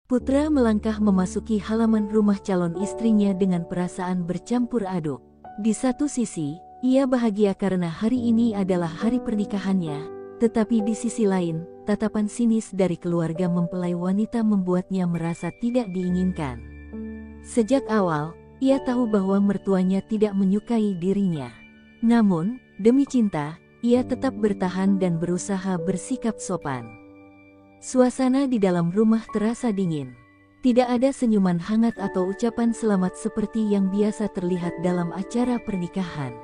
Putra melangkah memasuki halaman rumah calon istrinya dengan perasaan bercampur aduk. Di satu sisi, ia bahagia karena hari ini adalah hari pernikahannya, tetapi di sisi lain, tatapan sinis dari keluarga mempelai wanita membuatnya merasa tidak diinginkan. Sejak awal, ia tahu bahwa mertuanya tidak menyukai dirinya. Namun, demi cinta, ia tetap bertahan dan berusaha bersikap sopan. Suasana di dalam rumah terasa dingin. Tidak ada senyuman hangat atau ucapan selamat seperti yang biasa terlihat dalam acara pernikahan.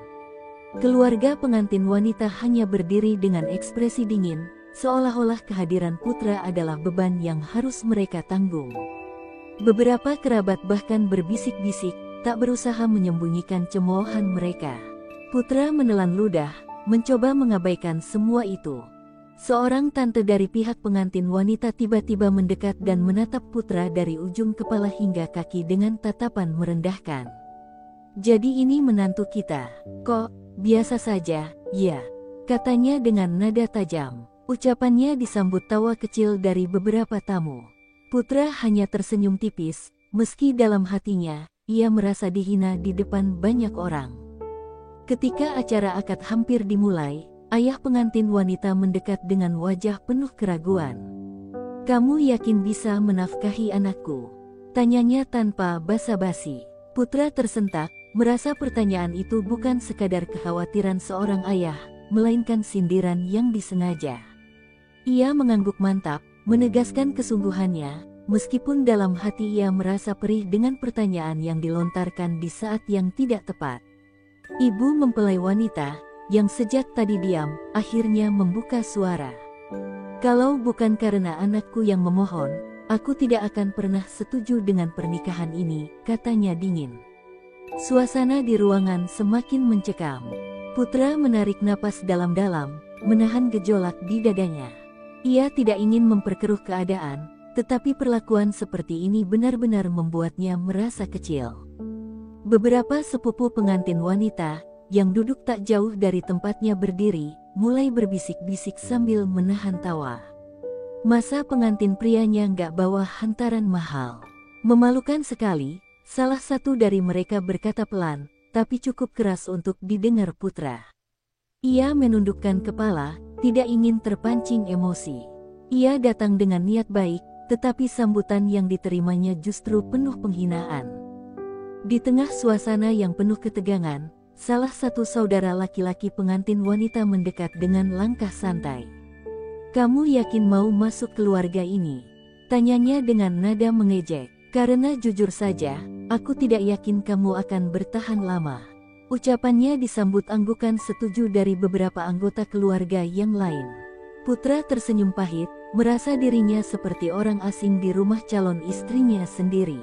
Keluarga pengantin wanita hanya berdiri dengan ekspresi dingin, seolah-olah kehadiran putra adalah beban yang harus mereka tanggung. Beberapa kerabat bahkan berbisik-bisik, tak berusaha menyembunyikan cemoohan mereka. Putra menelan ludah, mencoba mengabaikan semua itu. Seorang tante dari pihak pengantin wanita tiba-tiba mendekat dan menatap putra dari ujung kepala hingga kaki dengan tatapan merendahkan. "Jadi ini menantu kita, kok, biasa saja, ya?" katanya dengan nada tajam. Ucapannya disambut tawa kecil dari beberapa tamu. Putra hanya tersenyum tipis, meski dalam hatinya, ia merasa dihina di depan banyak orang. Ketika acara akad hampir dimulai, ayah pengantin wanita mendekat dengan wajah penuh keraguan. "Kamu yakin bisa menafkahi anakku?" tanyanya tanpa basa-basi. Putra tersentak, merasa pertanyaan itu bukan sekadar kekhawatiran seorang ayah, melainkan sindiran yang disengaja. Ia mengangguk mantap, menegaskan kesungguhannya, meskipun dalam hati ia merasa perih dengan pertanyaan yang dilontarkan di saat yang tidak tepat. Ibu mempelai wanita, yang sejak tadi diam, akhirnya membuka suara. "Kalau bukan karena anakku yang memohon, aku tidak akan pernah setuju dengan pernikahan ini," katanya dingin. Suasana di ruangan semakin mencekam. Putra menarik napas dalam-dalam, menahan gejolak di dadanya. Ia tidak ingin memperkeruh keadaan, tetapi perlakuan seperti ini benar-benar membuatnya merasa kecil. Beberapa sepupu pengantin wanita, yang duduk tak jauh dari tempatnya berdiri, mulai berbisik-bisik sambil menahan tawa. Masa pengantin prianya nggak bawa hantaran mahal. Memalukan sekali, salah satu dari mereka berkata pelan, tapi cukup keras untuk didengar Putra. Ia menundukkan kepala, tidak ingin terpancing emosi. Ia datang dengan niat baik, tetapi sambutan yang diterimanya justru penuh penghinaan. Di tengah suasana yang penuh ketegangan, salah satu saudara laki-laki pengantin wanita mendekat dengan langkah santai. "Kamu yakin mau masuk keluarga ini?" tanyanya dengan nada mengejek. "Karena jujur saja, aku tidak yakin kamu akan bertahan lama." Ucapannya disambut anggukan setuju dari beberapa anggota keluarga yang lain. Putra tersenyum pahit, merasa dirinya seperti orang asing di rumah calon istrinya sendiri.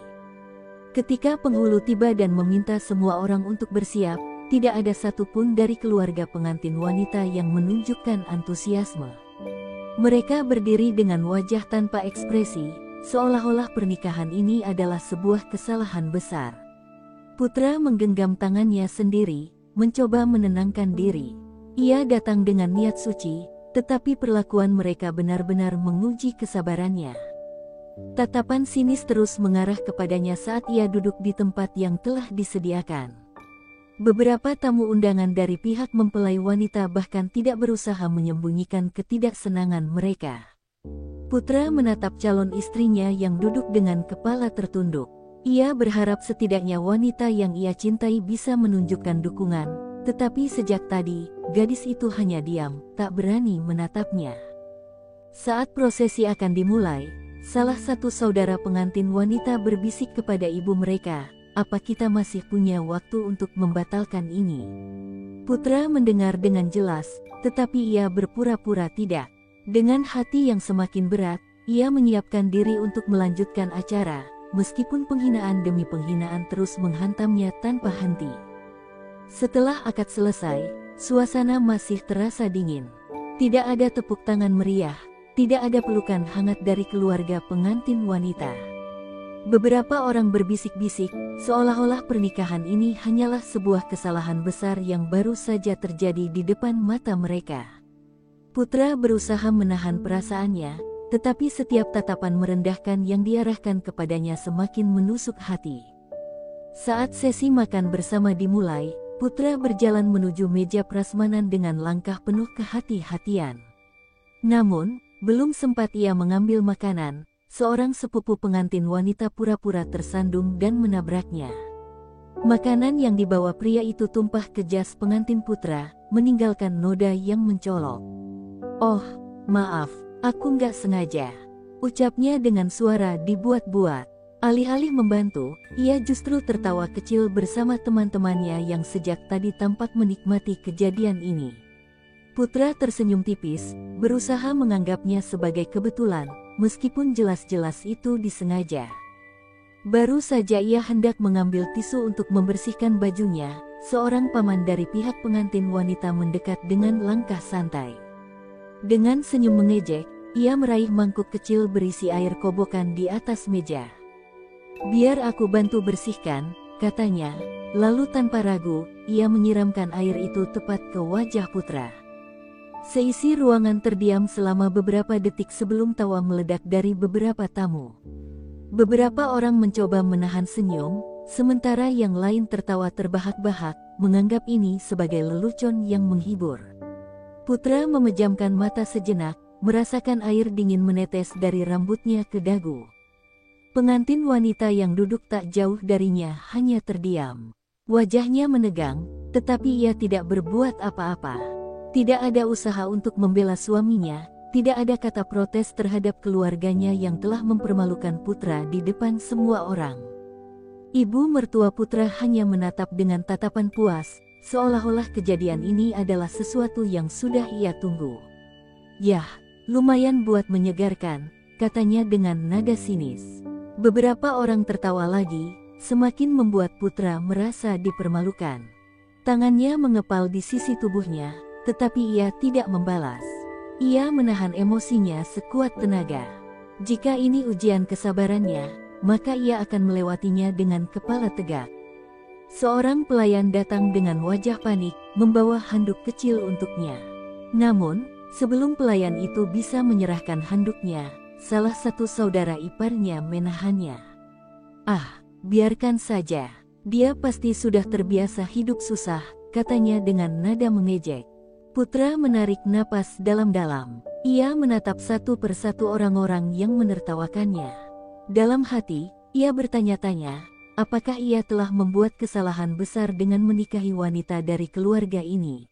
Ketika penghulu tiba dan meminta semua orang untuk bersiap, tidak ada satupun dari keluarga pengantin wanita yang menunjukkan antusiasme. Mereka berdiri dengan wajah tanpa ekspresi, seolah-olah pernikahan ini adalah sebuah kesalahan besar. Putra menggenggam tangannya sendiri, mencoba menenangkan diri. Ia datang dengan niat suci, tetapi perlakuan mereka benar-benar menguji kesabarannya. Tatapan sinis terus mengarah kepadanya saat ia duduk di tempat yang telah disediakan. Beberapa tamu undangan dari pihak mempelai wanita bahkan tidak berusaha menyembunyikan ketidaksenangan mereka. Putra menatap calon istrinya yang duduk dengan kepala tertunduk. Ia berharap setidaknya wanita yang ia cintai bisa menunjukkan dukungan, tetapi sejak tadi, gadis itu hanya diam, tak berani menatapnya. Saat prosesi akan dimulai, salah satu saudara pengantin wanita berbisik kepada ibu mereka, "Apa kita masih punya waktu untuk membatalkan ini?" Putra mendengar dengan jelas, tetapi ia berpura-pura tidak. Dengan hati yang semakin berat, ia menyiapkan diri untuk melanjutkan acara, meskipun penghinaan demi penghinaan terus menghantamnya tanpa henti. Setelah akad selesai, suasana masih terasa dingin. Tidak ada tepuk tangan meriah, tidak ada pelukan hangat dari keluarga pengantin wanita. Beberapa orang berbisik-bisik, seolah-olah pernikahan ini hanyalah sebuah kesalahan besar yang baru saja terjadi di depan mata mereka. Putra berusaha menahan perasaannya, tetapi setiap tatapan merendahkan yang diarahkan kepadanya semakin menusuk hati. Saat sesi makan bersama dimulai, Putra berjalan menuju meja prasmanan dengan langkah penuh kehati-hatian. Namun, belum sempat ia mengambil makanan, seorang sepupu pengantin wanita pura-pura tersandung dan menabraknya. Makanan yang dibawa pria itu tumpah ke jas pengantin Putra, meninggalkan noda yang mencolok. "Oh, maaf, aku nggak sengaja," ucapnya dengan suara dibuat-buat. Alih-alih membantu, ia justru tertawa kecil bersama teman-temannya yang sejak tadi tampak menikmati kejadian ini. Putra tersenyum tipis, berusaha menganggapnya sebagai kebetulan, meskipun jelas-jelas itu disengaja. Baru saja ia hendak mengambil tisu untuk membersihkan bajunya, seorang paman dari pihak pengantin wanita mendekat dengan langkah santai. Dengan senyum mengejek, ia meraih mangkuk kecil berisi air kobokan di atas meja. "Biar aku bantu bersihkan," katanya, lalu tanpa ragu, ia menyiramkan air itu tepat ke wajah Putra. Seisi ruangan terdiam selama beberapa detik sebelum tawa meledak dari beberapa tamu. Beberapa orang mencoba menahan senyum, sementara yang lain tertawa terbahak-bahak, menganggap ini sebagai lelucon yang menghibur. Putra memejamkan mata sejenak, merasakan air dingin menetes dari rambutnya ke dagu. Pengantin wanita yang duduk tak jauh darinya hanya terdiam. Wajahnya menegang, tetapi ia tidak berbuat apa-apa. Tidak ada usaha untuk membela suaminya, tidak ada kata protes terhadap keluarganya yang telah mempermalukan Putra di depan semua orang. Ibu mertua Putra hanya menatap dengan tatapan puas, seolah-olah kejadian ini adalah sesuatu yang sudah ia tunggu. "Yah, lumayan buat menyegarkan," katanya dengan nada sinis. Beberapa orang tertawa lagi, semakin membuat Putra merasa dipermalukan. Tangannya mengepal di sisi tubuhnya, tetapi ia tidak membalas. Ia menahan emosinya sekuat tenaga. Jika ini ujian kesabarannya, maka ia akan melewatinya dengan kepala tegak. Seorang pelayan datang dengan wajah panik, membawa handuk kecil untuknya. Namun, sebelum pelayan itu bisa menyerahkan handuknya, salah satu saudara iparnya menahannya. "Ah, biarkan saja. Dia pasti sudah terbiasa hidup susah," katanya dengan nada mengejek. Putra menarik napas dalam-dalam. Ia menatap satu persatu orang-orang yang menertawakannya. Dalam hati, ia bertanya-tanya, apakah ia telah membuat kesalahan besar dengan menikahi wanita dari keluarga ini.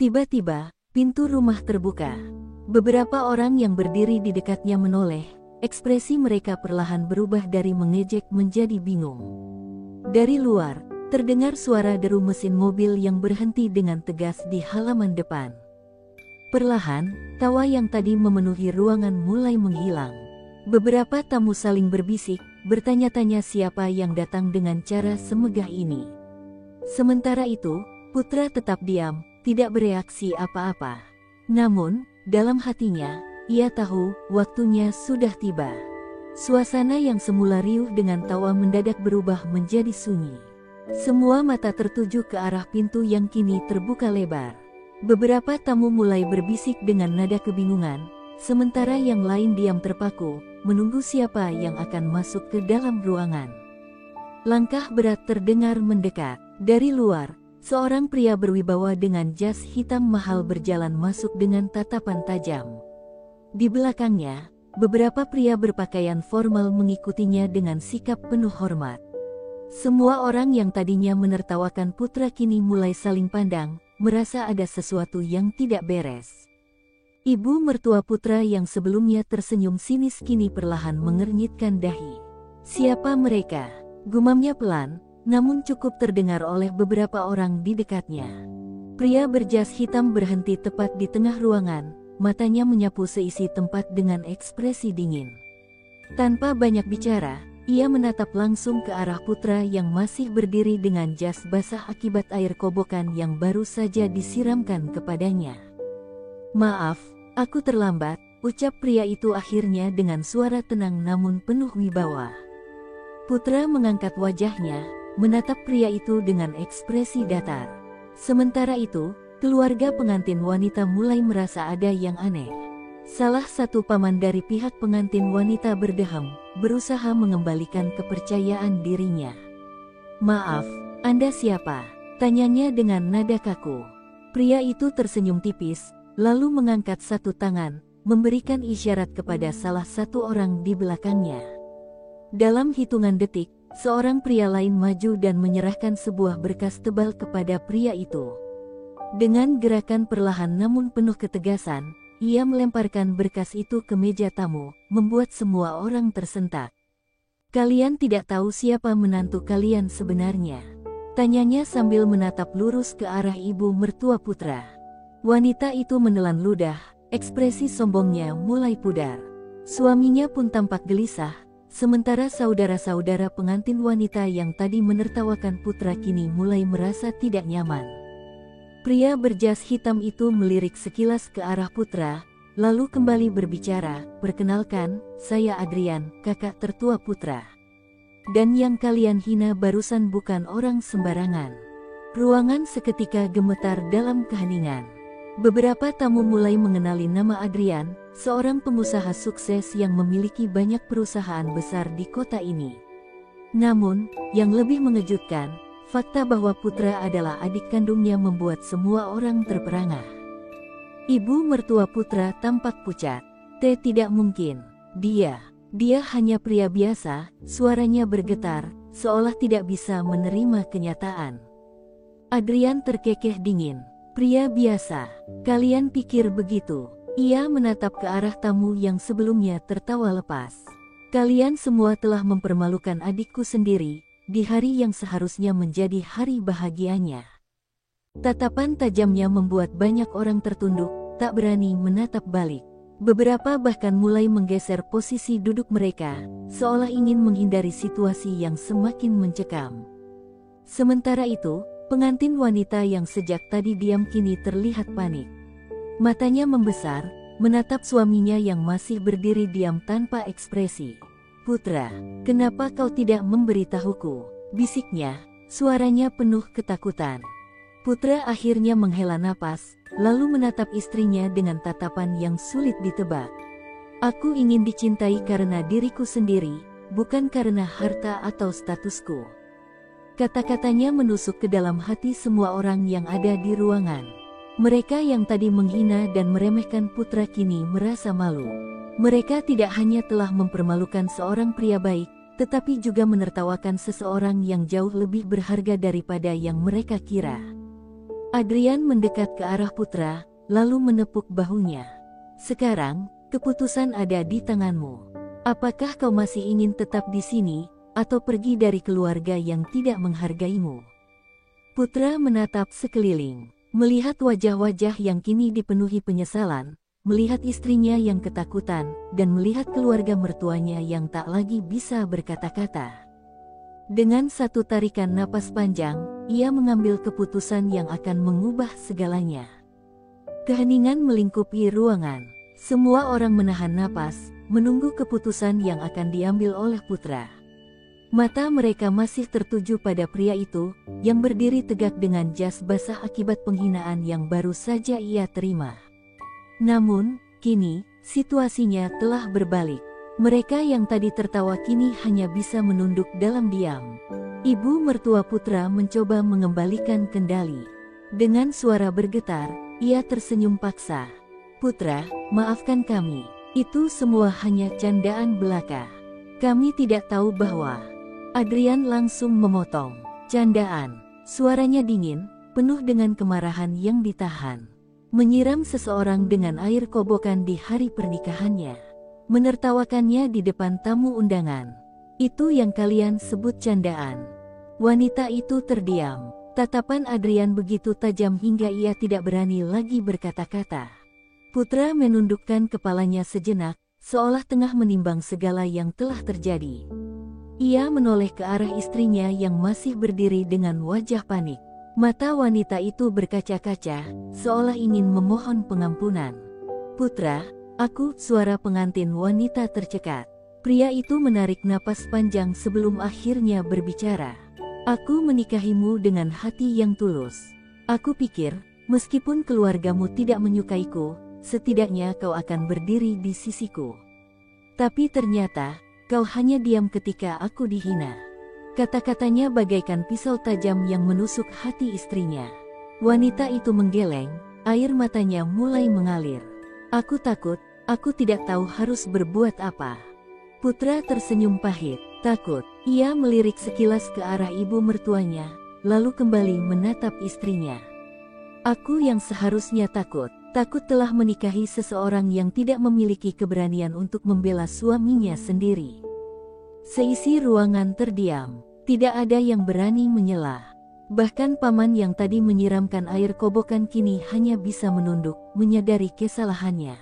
Tiba-tiba, pintu rumah terbuka. Beberapa orang yang berdiri di dekatnya menoleh, ekspresi mereka perlahan berubah dari mengejek menjadi bingung. Dari luar, terdengar suara deru mesin mobil yang berhenti dengan tegas di halaman depan. Perlahan, tawa yang tadi memenuhi ruangan mulai menghilang. Beberapa tamu saling berbisik, bertanya-tanya siapa yang datang dengan cara semegah ini. Sementara itu, Putra tetap diam, tidak bereaksi apa-apa. Namun, dalam hatinya, ia tahu waktunya sudah tiba. Suasana yang semula riuh dengan tawa mendadak berubah menjadi sunyi. Semua mata tertuju ke arah pintu yang kini terbuka lebar. Beberapa tamu mulai berbisik dengan nada kebingungan, sementara yang lain diam terpaku, menunggu siapa yang akan masuk ke dalam ruangan. Langkah berat terdengar mendekat. Dari luar, seorang pria berwibawa dengan jas hitam mahal berjalan masuk dengan tatapan tajam. Di belakangnya, beberapa pria berpakaian formal mengikutinya dengan sikap penuh hormat. Semua orang yang tadinya menertawakan Putra kini mulai saling pandang, merasa ada sesuatu yang tidak beres. Ibu mertua Putra yang sebelumnya tersenyum sinis kini perlahan mengernyitkan dahi. "Siapa mereka?" gumamnya pelan, namun cukup terdengar oleh beberapa orang di dekatnya. Pria berjas hitam berhenti tepat di tengah ruangan, matanya menyapu seisi tempat dengan ekspresi dingin. Tanpa banyak bicara, ia menatap langsung ke arah Putra yang masih berdiri dengan jas basah akibat air kobokan yang baru saja disiramkan kepadanya. "Maaf, aku terlambat," ucap pria itu akhirnya dengan suara tenang namun penuh wibawa. Putra mengangkat wajahnya, menatap pria itu dengan ekspresi datar. Sementara itu, keluarga pengantin wanita mulai merasa ada yang aneh. Salah satu paman dari pihak pengantin wanita berdeham, berusaha mengembalikan kepercayaan dirinya. "Maaf, Anda siapa?" tanyanya dengan nada kaku. Pria itu tersenyum tipis, lalu mengangkat satu tangan, memberikan isyarat kepada salah satu orang di belakangnya. Dalam hitungan detik, seorang pria lain maju dan menyerahkan sebuah berkas tebal kepada pria itu. Dengan gerakan perlahan namun penuh ketegasan, ia melemparkan berkas itu ke meja tamu, membuat semua orang tersentak. "Kalian tidak tahu siapa menantu kalian sebenarnya?" tanyanya sambil menatap lurus ke arah ibu mertua putra. Wanita itu menelan ludah, ekspresi sombongnya mulai pudar. Suaminya pun tampak gelisah, sementara saudara-saudara pengantin wanita yang tadi menertawakan putra kini mulai merasa tidak nyaman. Pria berjas hitam itu melirik sekilas ke arah putra, lalu kembali berbicara, "Perkenalkan, saya Adrian, kakak tertua putra. Dan yang kalian hina barusan bukan orang sembarangan." Ruangan seketika gemetar dalam keheningan. Beberapa tamu mulai mengenali nama Adrian, seorang pengusaha sukses yang memiliki banyak perusahaan besar di kota ini. Namun, yang lebih mengejutkan, fakta bahwa putra adalah adik kandungnya membuat semua orang terperangah. Ibu mertua putra tampak pucat. Tidak mungkin. Dia hanya pria biasa." Suaranya bergetar, seolah tidak bisa menerima kenyataan. Adrian terkekeh dingin. "Pria biasa? Kalian pikir begitu?" Ia menatap ke arah tamu yang sebelumnya tertawa lepas. "Kalian semua telah mempermalukan adikku sendiri, di hari yang seharusnya menjadi hari bahagianya." Tatapan tajamnya membuat banyak orang tertunduk, tak berani menatap balik. Beberapa bahkan mulai menggeser posisi duduk mereka, seolah ingin menghindari situasi yang semakin mencekam. Sementara itu, pengantin wanita yang sejak tadi diam kini terlihat panik. Matanya membesar, menatap suaminya yang masih berdiri diam tanpa ekspresi. "Putra, kenapa kau tidak memberitahuku?" bisiknya, suaranya penuh ketakutan. Putra akhirnya menghela napas, lalu menatap istrinya dengan tatapan yang sulit ditebak. "Aku ingin dicintai karena diriku sendiri, bukan karena harta atau statusku." Kata-katanya menusuk ke dalam hati semua orang yang ada di ruangan. Mereka yang tadi menghina dan meremehkan putra kini merasa malu. Mereka tidak hanya telah mempermalukan seorang pria baik, tetapi juga menertawakan seseorang yang jauh lebih berharga daripada yang mereka kira. Adrian mendekat ke arah putra, lalu menepuk bahunya. "Sekarang, keputusan ada di tanganmu. Apakah kau masih ingin tetap di sini, atau pergi dari keluarga yang tidak menghargaimu?" Putra menatap sekeliling, melihat wajah-wajah yang kini dipenuhi penyesalan, melihat istrinya yang ketakutan, dan melihat keluarga mertuanya yang tak lagi bisa berkata-kata. Dengan satu tarikan napas panjang, ia mengambil keputusan yang akan mengubah segalanya. Keheningan melingkupi ruangan. Semua orang menahan napas, menunggu keputusan yang akan diambil oleh putra. Mata mereka masih tertuju pada pria itu, yang berdiri tegak dengan jas basah akibat penghinaan yang baru saja ia terima. Namun, kini, situasinya telah berbalik. Mereka yang tadi tertawa kini hanya bisa menunduk dalam diam. Ibu mertua putra mencoba mengembalikan kendali. Dengan suara bergetar, ia tersenyum paksa. "Putra, maafkan kami. Itu semua hanya candaan belaka. Kami tidak tahu bahwa..." Adrian langsung memotong. "Candaan." Suaranya dingin, penuh dengan kemarahan yang ditahan. Menyiram seseorang dengan air kobokan di hari pernikahannya. Menertawakannya di depan tamu undangan. "Itu yang kalian sebut candaan." Wanita itu terdiam. Tatapan Adrian begitu tajam hingga ia tidak berani lagi berkata-kata. Putra menundukkan kepalanya sejenak, seolah tengah menimbang segala yang telah terjadi. Ia menoleh ke arah istrinya yang masih berdiri dengan wajah panik. Mata wanita itu berkaca-kaca, seolah ingin memohon pengampunan. "Putra, aku..." Suara pengantin wanita tercekat. Pria itu menarik napas panjang sebelum akhirnya berbicara. "Aku menikahimu dengan hati yang tulus. Aku pikir, meskipun keluargamu tidak menyukaiku, setidaknya kau akan berdiri di sisiku. Tapi ternyata, kau hanya diam ketika aku dihina. Kata-katanya bagaikan pisau tajam yang menusuk hati istrinya. Wanita itu menggeleng, air matanya mulai mengalir. Aku takut, aku tidak tahu harus berbuat apa. Putra tersenyum pahit, takut. Ia melirik sekilas ke arah ibu mertuanya, lalu kembali menatap istrinya. Aku yang seharusnya takut telah menikahi seseorang yang tidak memiliki keberanian untuk membela suaminya sendiri. Seisi ruangan terdiam, tidak ada yang berani menyela. Bahkan paman yang tadi menyiramkan air kobokan kini hanya bisa menunduk, menyadari kesalahannya.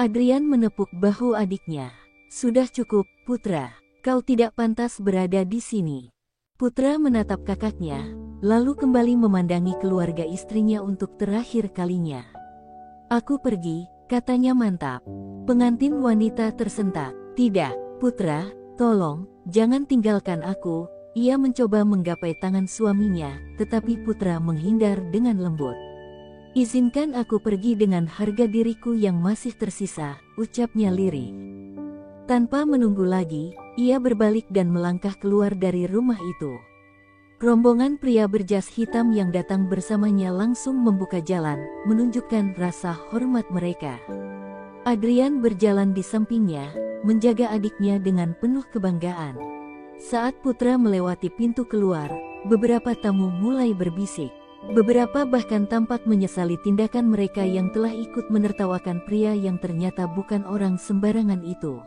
Adrian menepuk bahu adiknya. Sudah cukup, Putra. Kau tidak pantas berada di sini. Putra menatap kakaknya, lalu kembali memandangi keluarga istrinya untuk terakhir kalinya. Aku pergi, katanya mantap. Pengantin wanita tersentak. Tidak, Putra, tolong, jangan tinggalkan aku. Ia mencoba menggapai tangan suaminya, tetapi Putra menghindar dengan lembut. Izinkan aku pergi dengan harga diriku yang masih tersisa, ucapnya lirih. Tanpa menunggu lagi, ia berbalik dan melangkah keluar dari rumah itu. Rombongan pria berjas hitam yang datang bersamanya langsung membuka jalan, menunjukkan rasa hormat mereka. Adrian berjalan di sampingnya, menjaga adiknya dengan penuh kebanggaan. Saat Putra melewati pintu keluar, beberapa tamu mulai berbisik. Beberapa bahkan tampak menyesali tindakan mereka yang telah ikut menertawakan pria yang ternyata bukan orang sembarangan itu.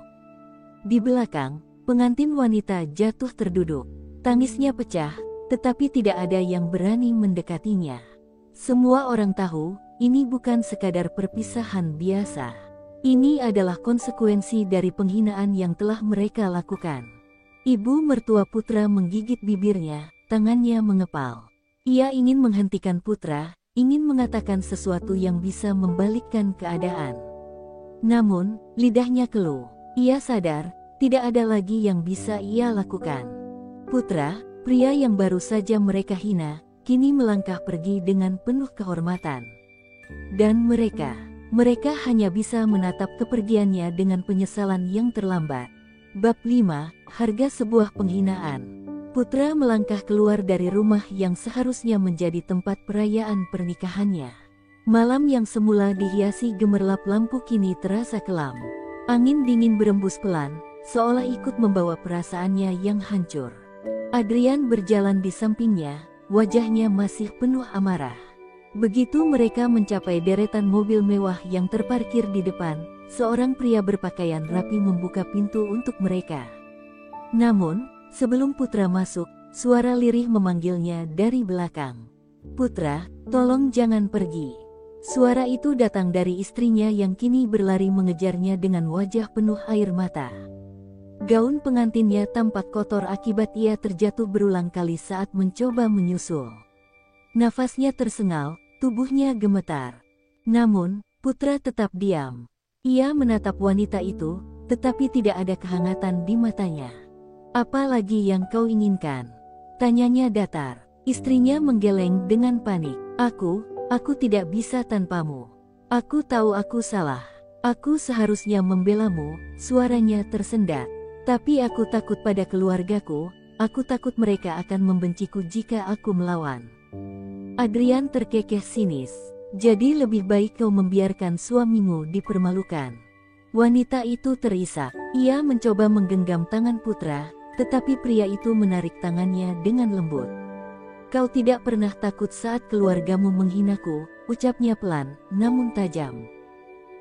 Di belakang, pengantin wanita jatuh terduduk. Tangisnya pecah, tetapi tidak ada yang berani mendekatinya. Semua orang tahu, ini bukan sekadar perpisahan biasa. Ini adalah konsekuensi dari penghinaan yang telah mereka lakukan. Ibu mertua Putra menggigit bibirnya, tangannya mengepal. Ia ingin menghentikan Putra, ingin mengatakan sesuatu yang bisa membalikkan keadaan. Namun, lidahnya keluh. Ia sadar, tidak ada lagi yang bisa ia lakukan. Putra, pria yang baru saja mereka hina, kini melangkah pergi dengan penuh kehormatan. Dan mereka hanya bisa menatap kepergiannya dengan penyesalan yang terlambat. Bab 5, Harga Sebuah Penghinaan. Putra melangkah keluar dari rumah yang seharusnya menjadi tempat perayaan pernikahannya. Malam yang semula dihiasi gemerlap lampu kini terasa kelam. Angin dingin berembus pelan, seolah ikut membawa perasaannya yang hancur. Adrian berjalan di sampingnya, wajahnya masih penuh amarah. Begitu mereka mencapai deretan mobil mewah yang terparkir di depan, seorang pria berpakaian rapi membuka pintu untuk mereka. Namun, sebelum Putra masuk, suara lirih memanggilnya dari belakang. Putra, tolong jangan pergi. Suara itu datang dari istrinya yang kini berlari mengejarnya dengan wajah penuh air mata. Gaun pengantinnya tampak kotor akibat ia terjatuh berulang kali saat mencoba menyusul. Nafasnya tersengal, tubuhnya gemetar. Namun, Putra tetap diam. Ia menatap wanita itu, tetapi tidak ada kehangatan di matanya. Apa lagi yang kau inginkan? Tanyanya datar. Istrinya menggeleng dengan panik. Aku tidak bisa tanpamu. Aku tahu aku salah. Aku seharusnya membelamu, suaranya tersendat. Tapi aku takut pada keluargaku, aku takut mereka akan membenciku jika aku melawan. Adrian terkekeh sinis. Jadi lebih baik kau membiarkan suamimu dipermalukan. Wanita itu terisak. Ia mencoba menggenggam tangan Putra, tetapi pria itu menarik tangannya dengan lembut. Kau tidak pernah takut saat keluargamu menghinaku, ucapnya pelan, namun tajam.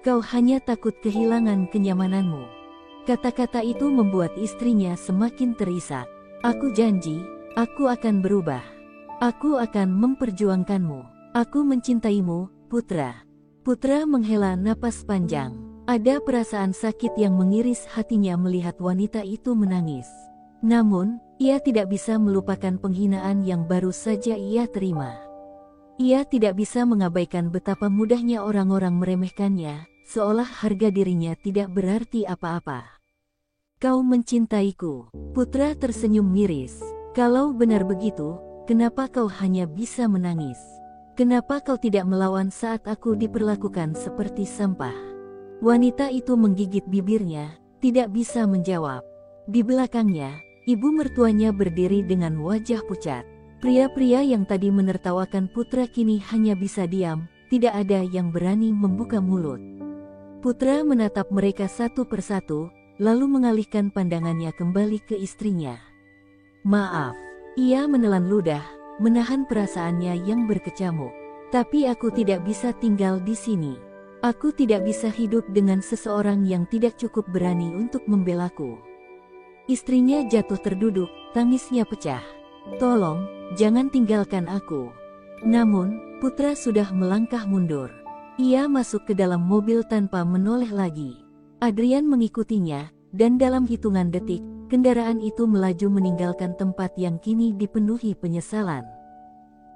Kau hanya takut kehilangan kenyamananmu. Kata-kata itu membuat istrinya semakin terisak. Aku janji, aku akan berubah. Aku akan memperjuangkanmu. Aku mencintaimu, Putra. Putra menghela napas panjang. Ada perasaan sakit yang mengiris hatinya melihat wanita itu menangis. Namun, ia tidak bisa melupakan penghinaan yang baru saja ia terima. Ia tidak bisa mengabaikan betapa mudahnya orang-orang meremehkannya, seolah harga dirinya tidak berarti apa-apa. Kau mencintaiku. Putra tersenyum miris. Kalau benar begitu, kenapa kau hanya bisa menangis? Kenapa kau tidak melawan saat aku diperlakukan seperti sampah? Wanita itu menggigit bibirnya, tidak bisa menjawab. Di belakangnya, ibu mertuanya berdiri dengan wajah pucat. Pria-pria yang tadi menertawakan Putra kini hanya bisa diam, tidak ada yang berani membuka mulut. Putra menatap mereka satu persatu, lalu mengalihkan pandangannya kembali ke istrinya. Maaf, ia menelan ludah, menahan perasaannya yang berkecamuk. Tapi aku tidak bisa tinggal di sini. Aku tidak bisa hidup dengan seseorang yang tidak cukup berani untuk membelaku. Istrinya jatuh terduduk, tangisnya pecah. Tolong, jangan tinggalkan aku. Namun, Putra sudah melangkah mundur. Ia masuk ke dalam mobil tanpa menoleh lagi. Adrian mengikutinya, dan dalam hitungan detik, kendaraan itu melaju meninggalkan tempat yang kini dipenuhi penyesalan.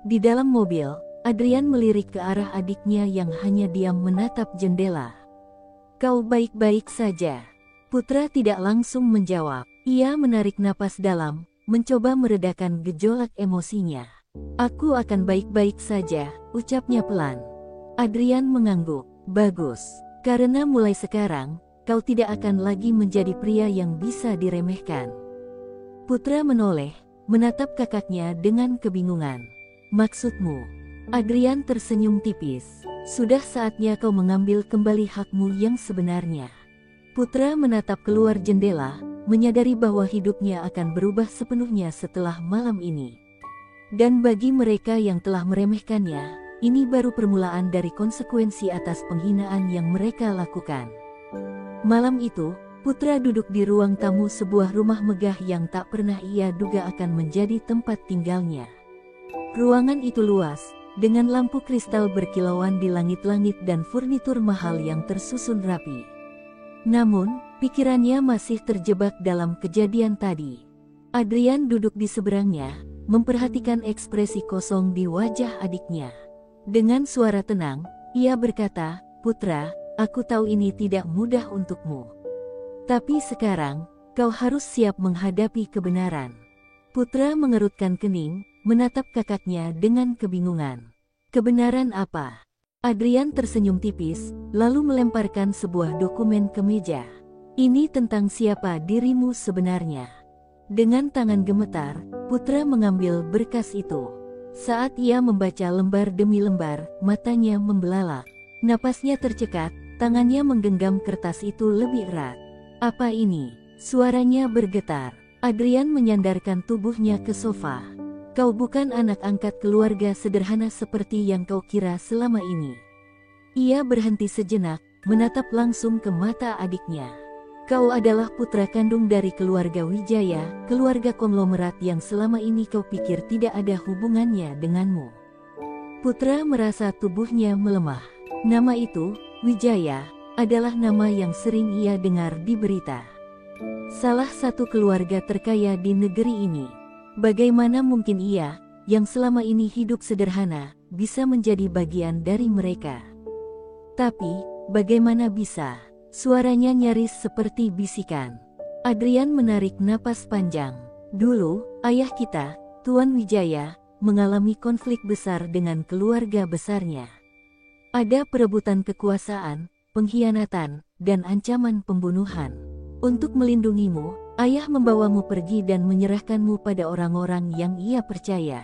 Di dalam mobil, Adrian melirik ke arah adiknya yang hanya diam menatap jendela. Kau baik-baik saja? Putra tidak langsung menjawab. Ia menarik napas dalam, mencoba meredakan gejolak emosinya. Aku akan baik-baik saja, ucapnya pelan. Adrian mengangguk. Bagus, karena mulai sekarang, kau tidak akan lagi menjadi pria yang bisa diremehkan. Putra menoleh, menatap kakaknya dengan kebingungan. Maksudmu? Adrian tersenyum tipis. Sudah saatnya kau mengambil kembali hakmu yang sebenarnya. Putra menatap keluar jendela, menyadari bahwa hidupnya akan berubah sepenuhnya setelah malam ini. Dan bagi mereka yang telah meremehkannya, ini baru permulaan dari konsekuensi atas penghinaan yang mereka lakukan. Malam itu, Putra duduk di ruang tamu sebuah rumah megah yang tak pernah ia duga akan menjadi tempat tinggalnya. Ruangan itu luas, dengan lampu kristal berkilauan di langit-langit dan furnitur mahal yang tersusun rapi. Namun, pikirannya masih terjebak dalam kejadian tadi. Adrian duduk di seberangnya, memperhatikan ekspresi kosong di wajah adiknya. Dengan suara tenang, ia berkata, Putra, aku tahu ini tidak mudah untukmu. Tapi sekarang, kau harus siap menghadapi kebenaran. Putra mengerutkan kening, menatap kakaknya dengan kebingungan. Kebenaran apa? Adrian tersenyum tipis, lalu melemparkan sebuah dokumen ke meja. Ini tentang siapa dirimu sebenarnya. Dengan tangan gemetar, Putra mengambil berkas itu. Saat ia membaca lembar demi lembar, matanya membelalak. Napasnya tercekat, tangannya menggenggam kertas itu lebih erat. Apa ini? Suaranya bergetar. Adrian menyandarkan tubuhnya ke sofa. Kau bukan anak angkat keluarga sederhana seperti yang kau kira selama ini. Ia berhenti sejenak, menatap langsung ke mata adiknya. Kau adalah putra kandung dari keluarga Wijaya, keluarga konglomerat yang selama ini kau pikir tidak ada hubungannya denganmu. Putra merasa tubuhnya melemah. Nama itu, Wijaya, adalah nama yang sering ia dengar di berita. Salah satu keluarga terkaya di negeri ini. Bagaimana mungkin ia, yang selama ini hidup sederhana, bisa menjadi bagian dari mereka? Tapi, bagaimana bisa? Suaranya nyaris seperti bisikan. Adrian menarik napas panjang. Dulu, ayah kita, Tuan Wijaya, mengalami konflik besar dengan keluarga besarnya. Ada perebutan kekuasaan, pengkhianatan, dan ancaman pembunuhan. Untuk melindungimu, ayah membawamu pergi dan menyerahkanmu pada orang-orang yang ia percaya.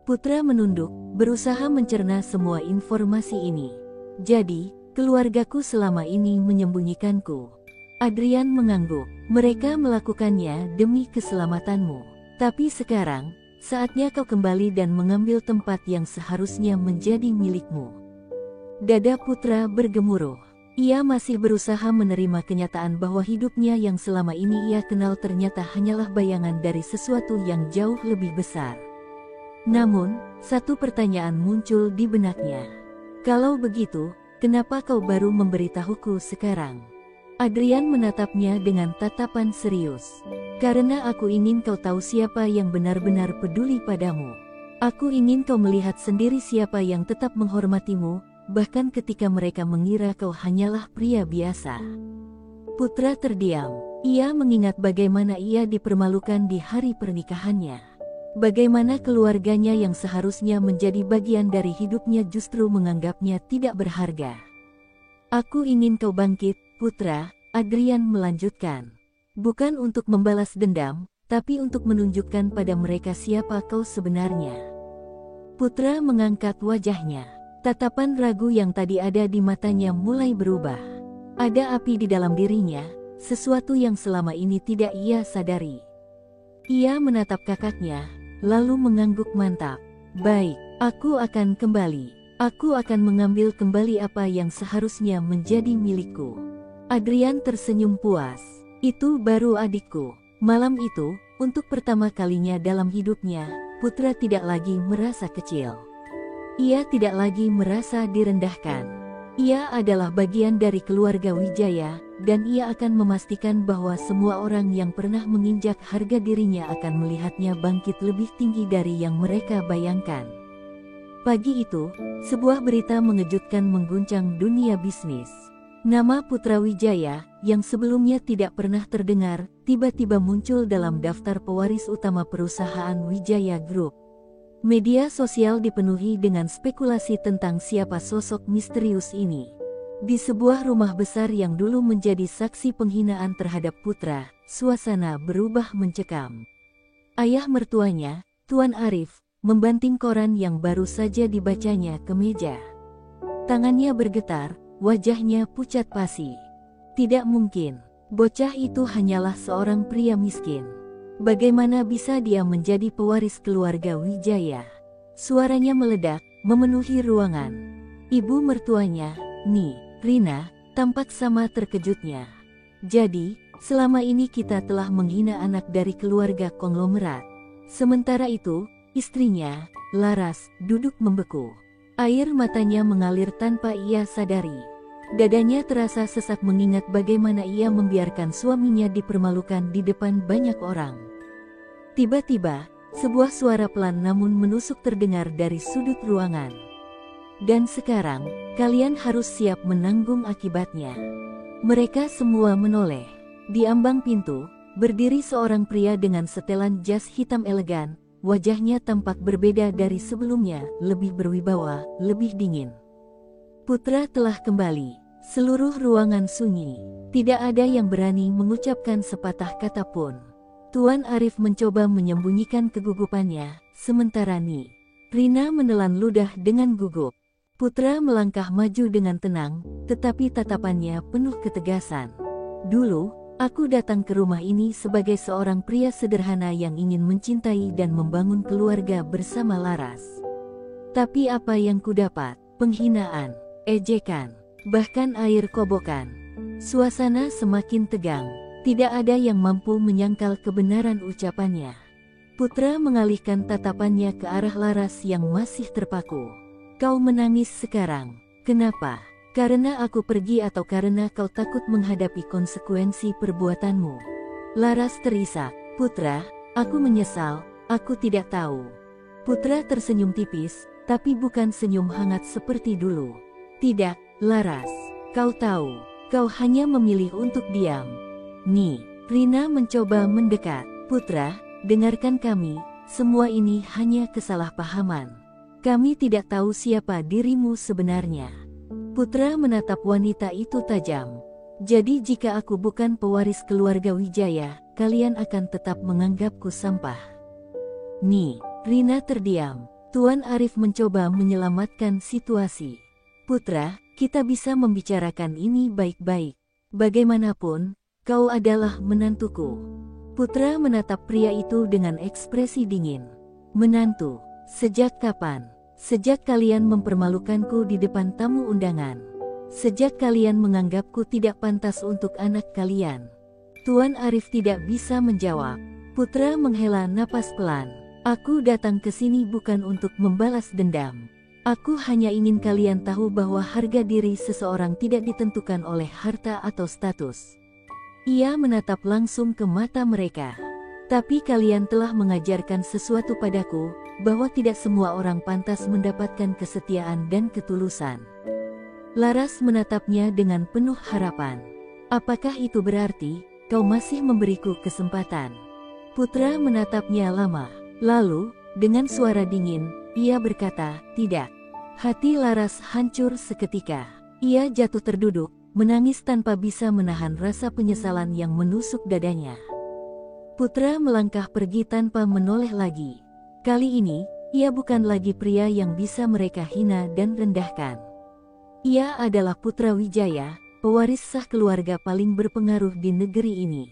Putra menunduk, berusaha mencerna semua informasi ini. Jadi, keluargaku selama ini menyembunyikanku. Adrian mengangguk. Mereka melakukannya demi keselamatanmu. Tapi sekarang, saatnya kau kembali dan mengambil tempat yang seharusnya menjadi milikmu. Dada Putra bergemuruh. Ia masih berusaha menerima kenyataan bahwa hidupnya yang selama ini ia kenal ternyata hanyalah bayangan dari sesuatu yang jauh lebih besar. Namun, satu pertanyaan muncul di benaknya. Kalau begitu, kenapa kau baru memberitahuku sekarang? Adrian menatapnya dengan tatapan serius. Karena aku ingin kau tahu siapa yang benar-benar peduli padamu. Aku ingin kau melihat sendiri siapa yang tetap menghormatimu, bahkan ketika mereka mengira kau hanyalah pria biasa. Putra terdiam. Ia mengingat bagaimana ia dipermalukan di hari pernikahannya. Bagaimana keluarganya yang seharusnya menjadi bagian dari hidupnya justru menganggapnya tidak berharga. Aku ingin kau bangkit, putra, Adrian melanjutkan. Bukan untuk membalas dendam, tapi untuk menunjukkan pada mereka siapa kau sebenarnya. Putra mengangkat wajahnya. Tatapan ragu yang tadi ada di matanya mulai berubah. Ada api di dalam dirinya, sesuatu yang selama ini tidak ia sadari. Ia menatap kakaknya, lalu mengangguk mantap. Baik, aku akan kembali. Aku akan mengambil kembali apa yang seharusnya menjadi milikku. Adrian tersenyum puas. Itu baru adikku. Malam itu, untuk pertama kalinya dalam hidupnya, Putra tidak lagi merasa kecil. Ia tidak lagi merasa direndahkan. Ia adalah bagian dari keluarga Wijaya, dan ia akan memastikan bahwa semua orang yang pernah menginjak harga dirinya akan melihatnya bangkit lebih tinggi dari yang mereka bayangkan. Pagi itu, sebuah berita mengejutkan mengguncang dunia bisnis. Nama Putra Wijaya, yang sebelumnya tidak pernah terdengar, tiba-tiba muncul dalam daftar pewaris utama perusahaan Wijaya Group. Media sosial dipenuhi dengan spekulasi tentang siapa sosok misterius ini. Di sebuah rumah besar yang dulu menjadi saksi penghinaan terhadap Putra, suasana berubah mencekam. Ayah mertuanya, Tuan Arif, membanting koran yang baru saja dibacanya ke meja. Tangannya bergetar, wajahnya pucat pasi. Tidak mungkin, bocah itu hanyalah seorang pria miskin. Bagaimana bisa dia menjadi pewaris keluarga Wijaya? Suaranya meledak, memenuhi ruangan. Ibu mertuanya, Rina, tampak sama terkejutnya. Jadi, selama ini kita telah menghina anak dari keluarga konglomerat. Sementara itu, istrinya, Laras, duduk membeku. Air matanya mengalir tanpa ia sadari. Dadanya terasa sesak mengingat bagaimana ia membiarkan suaminya dipermalukan di depan banyak orang. Tiba-tiba, sebuah suara pelan namun menusuk terdengar dari sudut ruangan. Dan sekarang, kalian harus siap menanggung akibatnya. Mereka semua menoleh. Di ambang pintu, berdiri seorang pria dengan setelan jas hitam elegan. Wajahnya tampak berbeda dari sebelumnya, lebih berwibawa, lebih dingin. Putra telah kembali. Seluruh ruangan sunyi. Tidak ada yang berani mengucapkan sepatah kata pun. Tuan Arif mencoba menyembunyikan kegugupannya, sementara Rina menelan ludah dengan gugup. Putra melangkah maju dengan tenang, tetapi tatapannya penuh ketegasan. Dulu, aku datang ke rumah ini sebagai seorang pria sederhana yang ingin mencintai dan membangun keluarga bersama Laras. Tapi apa yang kudapat? Penghinaan, ejekan, bahkan air kobokan. Suasana semakin tegang. Tidak ada yang mampu menyangkal kebenaran ucapannya. Putra mengalihkan tatapannya ke arah Laras yang masih terpaku. Kau menangis sekarang. Kenapa? Karena aku pergi atau karena kau takut menghadapi konsekuensi perbuatanmu? Laras terisak. Putra, aku menyesal, aku tidak tahu. Putra tersenyum tipis, tapi bukan senyum hangat seperti dulu. Tidak, Laras. Kau tahu, kau hanya memilih untuk diam. Rina mencoba mendekat. Putra, dengarkan kami, semua ini hanya kesalahpahaman. Kami tidak tahu siapa dirimu sebenarnya. Putra menatap wanita itu tajam. Jadi jika aku bukan pewaris keluarga Wijaya, kalian akan tetap menganggapku sampah. Rina terdiam. Tuan Arif mencoba menyelamatkan situasi. Putra, kita bisa membicarakan ini baik-baik. Bagaimanapun, kau adalah menantuku. Putra menatap pria itu dengan ekspresi dingin. Menantu, sejak kapan? Sejak kalian mempermalukanku di depan tamu undangan. Sejak kalian menganggapku tidak pantas untuk anak kalian. Tuan Arif tidak bisa menjawab. Putra menghela napas pelan. Aku datang ke sini bukan untuk membalas dendam. Aku hanya ingin kalian tahu bahwa harga diri seseorang tidak ditentukan oleh harta atau status. Ia menatap langsung ke mata mereka. Tapi kalian telah mengajarkan sesuatu padaku, bahwa tidak semua orang pantas mendapatkan kesetiaan dan ketulusan. Laras menatapnya dengan penuh harapan. Apakah itu berarti, kau masih memberiku kesempatan? Putra menatapnya lama. Lalu, dengan suara dingin, ia berkata, "Tidak." Hati Laras hancur seketika. Ia jatuh terduduk, menangis tanpa bisa menahan rasa penyesalan yang menusuk dadanya. Putra melangkah pergi tanpa menoleh lagi. Kali ini, ia bukan lagi pria yang bisa mereka hina dan rendahkan. Ia adalah putra Wijaya, pewaris sah keluarga paling berpengaruh di negeri ini.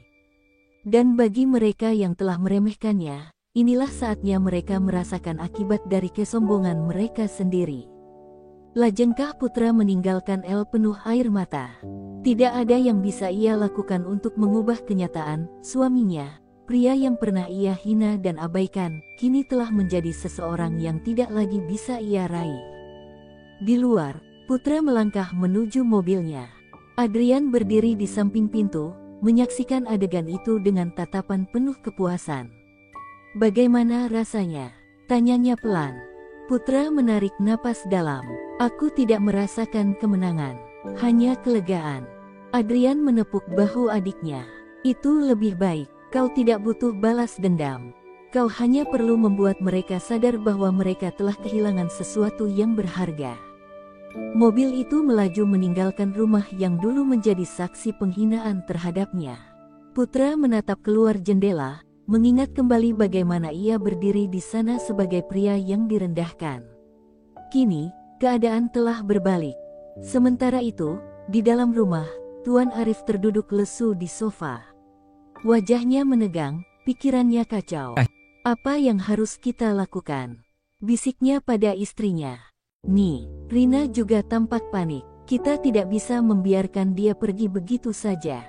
Dan bagi mereka yang telah meremehkannya, inilah saatnya mereka merasakan akibat dari kesombongan mereka sendiri. Lajengkah putra meninggalkan El penuh air mata. Tidak ada yang bisa ia lakukan untuk mengubah kenyataan, suaminya, pria yang pernah ia hina dan abaikan, kini telah menjadi seseorang yang tidak lagi bisa ia raih. Di luar, putra melangkah menuju mobilnya. Adrian berdiri di samping pintu, menyaksikan adegan itu dengan tatapan penuh kepuasan. "Bagaimana rasanya?" tanyanya pelan. Putra menarik napas dalam. "Aku tidak merasakan kemenangan, hanya kelegaan." Adrian menepuk bahu adiknya. "Itu lebih baik, kau tidak butuh balas dendam. Kau hanya perlu membuat mereka sadar bahwa mereka telah kehilangan sesuatu yang berharga." Mobil itu melaju meninggalkan rumah yang dulu menjadi saksi penghinaan terhadapnya. Putra menatap keluar jendela, mengingat kembali bagaimana ia berdiri di sana sebagai pria yang direndahkan. Kini, keadaan telah berbalik. Sementara itu, di dalam rumah, Tuan Arif terduduk lesu di sofa. Wajahnya menegang, pikirannya kacau. "Apa yang harus kita lakukan?" bisiknya pada istrinya. "Nih, Rina juga tampak panik. Kita tidak bisa membiarkan dia pergi begitu saja.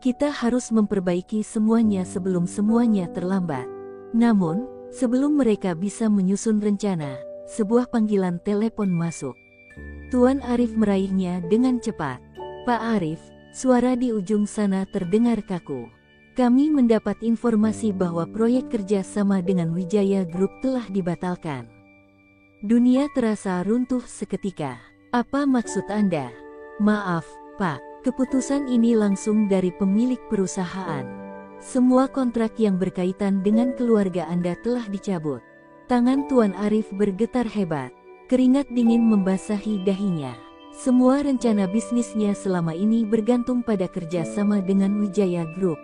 Kita harus memperbaiki semuanya sebelum semuanya terlambat." Namun, sebelum mereka bisa menyusun rencana, sebuah panggilan telepon masuk. Tuan Arif meraihnya dengan cepat. "Pak Arif," suara di ujung sana terdengar kaku. "Kami mendapat informasi bahwa proyek kerja sama dengan Wijaya Group telah dibatalkan." Dunia terasa runtuh seketika. "Apa maksud Anda?" "Maaf, Pak. Keputusan ini langsung dari pemilik perusahaan. Semua kontrak yang berkaitan dengan keluarga Anda telah dicabut." Tangan Tuan Arif bergetar hebat. Keringat dingin membasahi dahinya. Semua rencana bisnisnya selama ini bergantung pada kerjasama dengan Wijaya Group.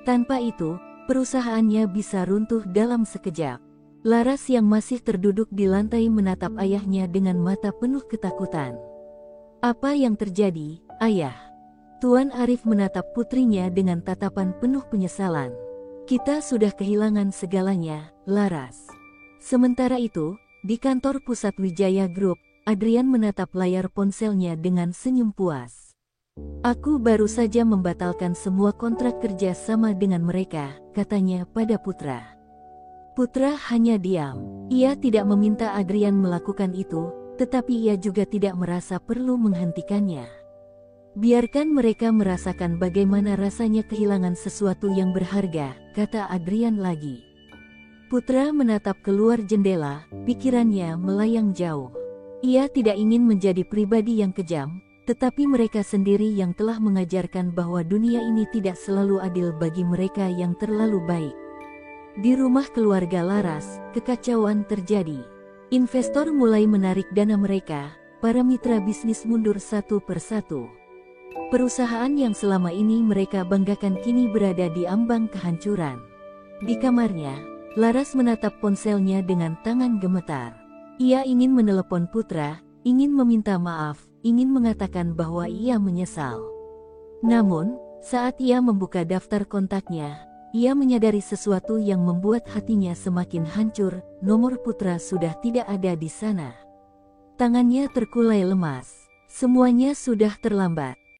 Tanpa itu, perusahaannya bisa runtuh dalam sekejap. Laras yang masih terduduk di lantai menatap ayahnya dengan mata penuh ketakutan. "Apa yang terjadi, Ayah?" Tuan Arif menatap putrinya dengan tatapan penuh penyesalan. "Kita sudah kehilangan segalanya, Laras." Sementara itu, di kantor pusat Wijaya Group, Adrian menatap layar ponselnya dengan senyum puas. "Aku baru saja membatalkan semua kontrak kerja sama dengan mereka," katanya pada Putra. Putra hanya diam. Ia tidak meminta Adrian melakukan itu, tetapi ia juga tidak merasa perlu menghentikannya. "Biarkan mereka merasakan bagaimana rasanya kehilangan sesuatu yang berharga," kata Adrian lagi. Putra menatap keluar jendela, pikirannya melayang jauh. Ia tidak ingin menjadi pribadi yang kejam, tetapi mereka sendiri yang telah mengajarkan bahwa dunia ini tidak selalu adil bagi mereka yang terlalu baik. Di rumah keluarga Laras, kekacauan terjadi. Investor mulai menarik dana mereka, para mitra bisnis mundur satu persatu. Perusahaan yang selama ini mereka banggakan kini berada di ambang kehancuran. Di kamarnya, Laras menatap ponselnya dengan tangan gemetar. Ia ingin menelepon Putra, ingin meminta maaf, ingin mengatakan bahwa ia menyesal. Namun, saat ia membuka daftar kontaknya, ia menyadari sesuatu yang membuat hatinya semakin hancur. Nomor Putra sudah tidak ada di sana. Tangannya terkulai lemas. Semuanya sudah terlambat.